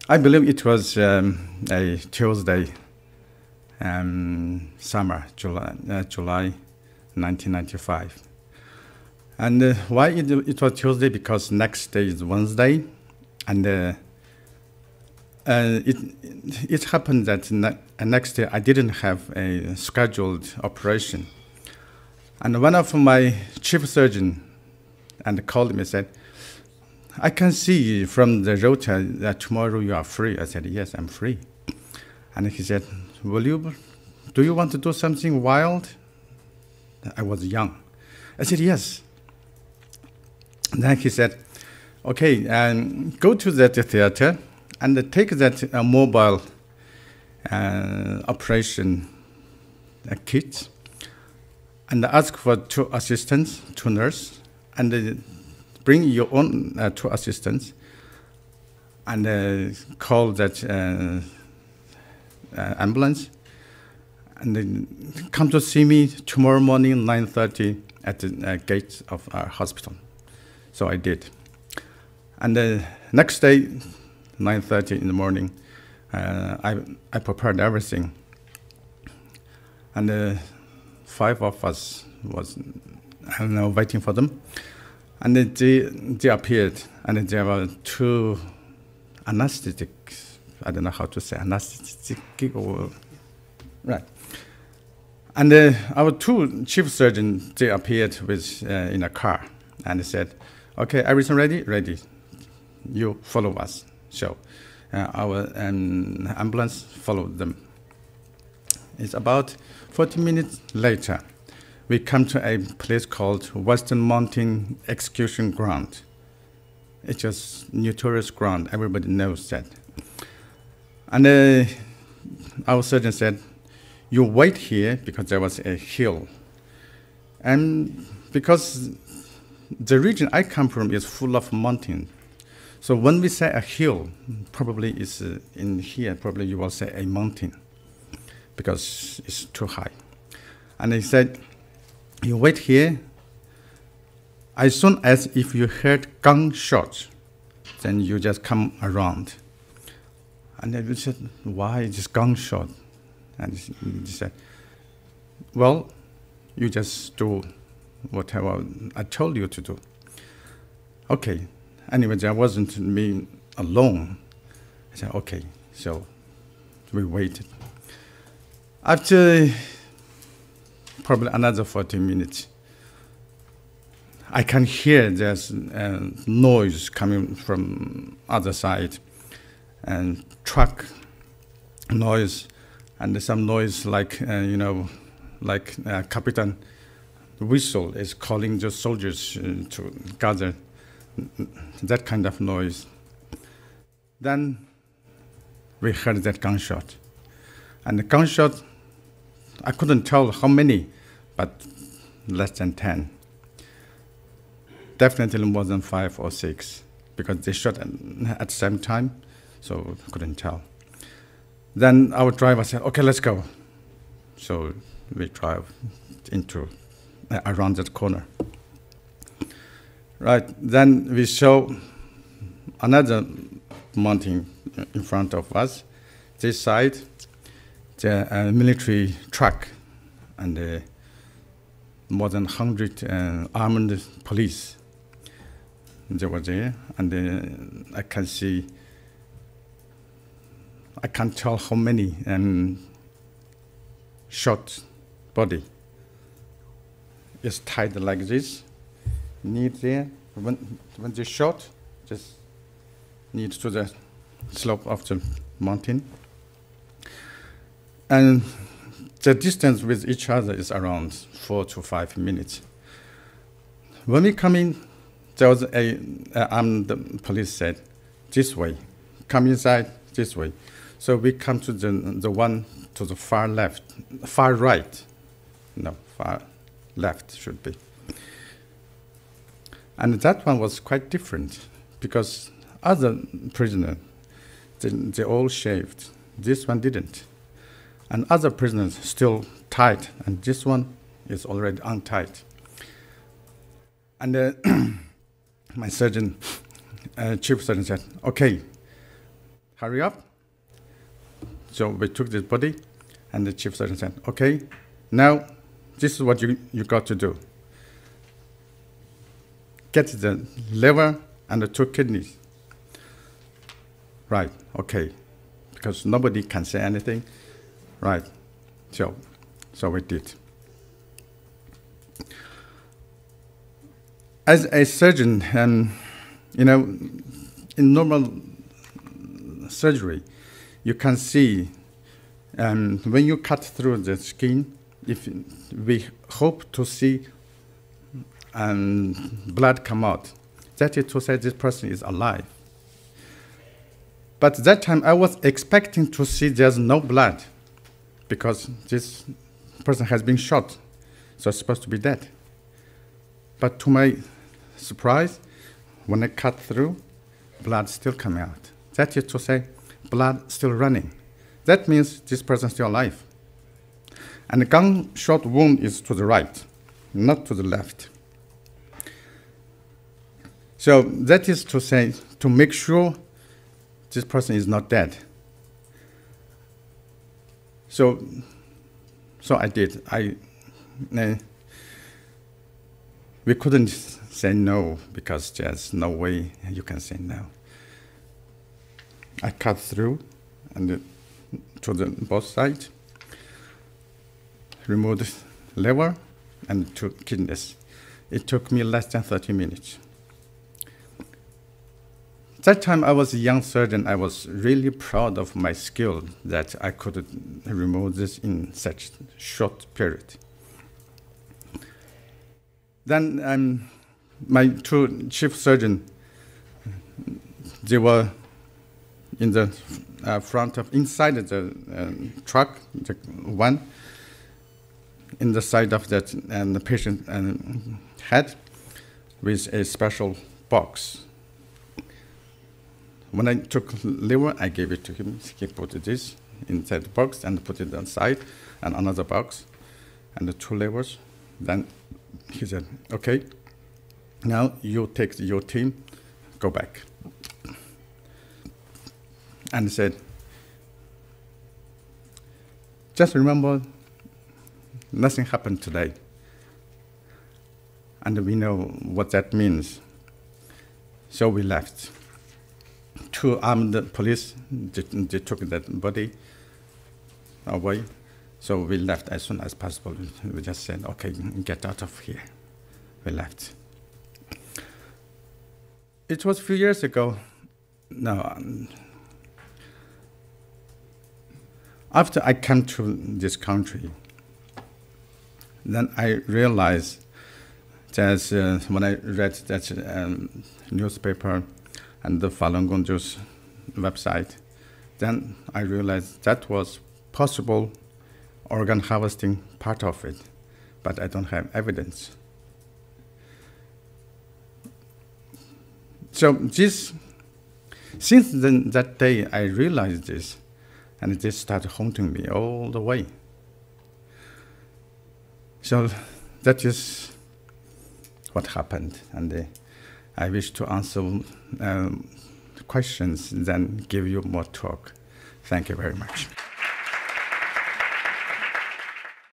I believe it was a Tuesday, summer, July 1995. And why it was Tuesday? Because next day is Wednesday, and it happened that next day I didn't have a scheduled operation. And one of my chief surgeon and called me and said, I can see from the rota that tomorrow you are free. I said, yes, I'm free. And he said, do you want to do something wild? I was young. I said, yes. And then he said, okay, go to that theater and take that mobile operation kit and ask for 2 assistants, 2 nurses, and bring your own 2 assistants and call that ambulance and then come to see me tomorrow morning 9:30 at the gate of our hospital. So I did. And the next day, 9:30 in the morning, I prepared everything. And 5 of us was, waiting for them. And they appeared, and there were 2 anesthetics. I don't know how to say anesthetic or right. And our 2 chief surgeons, they appeared with in a car, and they said, "Okay, everything ready? Ready. You follow us." So our ambulance followed them. It's about 40 minutes later. We come to a place called Western Mountain Execution Ground. It's just notorious ground. Everybody knows that. And our surgeon said, you wait here because there was a hill. And because the region I come from is full of mountains. So when we say a hill, probably is in here, probably you will say a mountain because it's too high. And he said, you wait here. As soon as if you heard gunshots, then you just come around. And then we said, why just gunshot? And he said, well, you just do whatever I told you to do. Okay. Anyway, there wasn't me alone. I said, okay. So we waited. After probably another 40 minutes, I can hear there's noise coming from other side, and truck noise, and some noise like Captain whistle is calling the soldiers to gather, that kind of noise. Then we heard that gunshot, and the gunshot, I couldn't tell how many, but less than 10. Definitely more than 5 or 6, because they shot at the same time, so I couldn't tell. Then our driver said, okay, let's go. So we drive around that corner. Right, then we saw another mountain in front of us. This side, the military truck and more than 100 armed police. They were there, and I can see, I can't tell how many shot body is tied like this, knee there. When they shot, just need to the slope of the mountain. And the distance with each other is around 4 to 5 minutes. When we come in, there was the police said, this way, come inside this way. So we come to the one to the far left, far right, no, far left should be. And that one was quite different because other prisoners, they all shaved. This one didn't. And other prisoners still tied, and this one is already untied. And my surgeon, chief surgeon said, okay, hurry up. So we took this body, and the chief surgeon said, okay, now this is what you got to do. Get the liver and the 2 kidneys. Right, okay, because nobody can say anything. Right, so we did. As a surgeon, in normal surgery, you can see when you cut through the skin, if we hope to see blood come out, that is to say this person is alive. But that time I was expecting to see there's no blood because this person has been shot, so it's supposed to be dead. But to my surprise, when I cut through, blood still coming out. That is to say, blood still running. That means this person is still alive. And the gunshot wound is to the right, not to the left. So that is to say, to make sure this person is not dead. So I did. We couldn't say no because there's no way you can say no. I cut through and to both sides, removed liver and 2 kidneys. It took me less than 30 minutes. That time I was a young surgeon. I was really proud of my skill that I could remove this in such short period. Then my 2 chief surgeons, they were in the inside the truck, the one, in the side of that the patient head with a special box. When I took liver, I gave it to him. He put this inside the box and put it outside, and another box, and the 2 livers. Then he said, okay, now you take your team, go back. And he said, just remember, nothing happened today. And we know what that means. So we left. 2 armed police, they took that body away. So we left as soon as possible. We just said, okay, get out of here. We left. It was a few years ago. Now, after I came to this country, then I realized that when I read that newspaper and the Falun Gong's website, then I realized that was possible organ harvesting part of it, but I don't have evidence. So since that day, I realized this, and it just started haunting me all the way. So that is what happened, and I wish to answer questions, then give you more talk. Thank you very much.